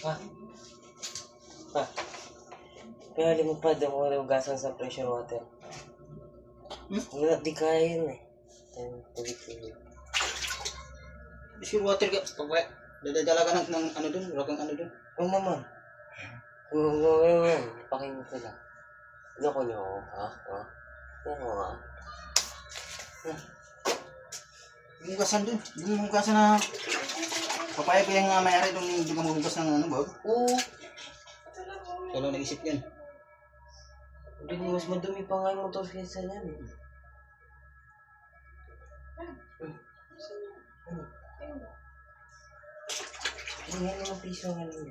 Ha? Ha? Kaya lumipad ako hugasan sa pressure water. Wala, di kaya yun eh. Tubig. Pressure water ka. Pag dadala ka ng ano dun, wala kang ano dun. Oo naman. Oo. Pakinggan ko lang. Loko niyo ako, ha? Ha? Loko nga. Hugasan dun. Yung hugasan na... Papayag ko yung mayari dun, hindi ka mahugas ng ano, bag. Oo. Kaya lang naisip yan. Hindi, mas madumi pa nga yung motor kaysa yan eh. Hindi naman piso nga lang.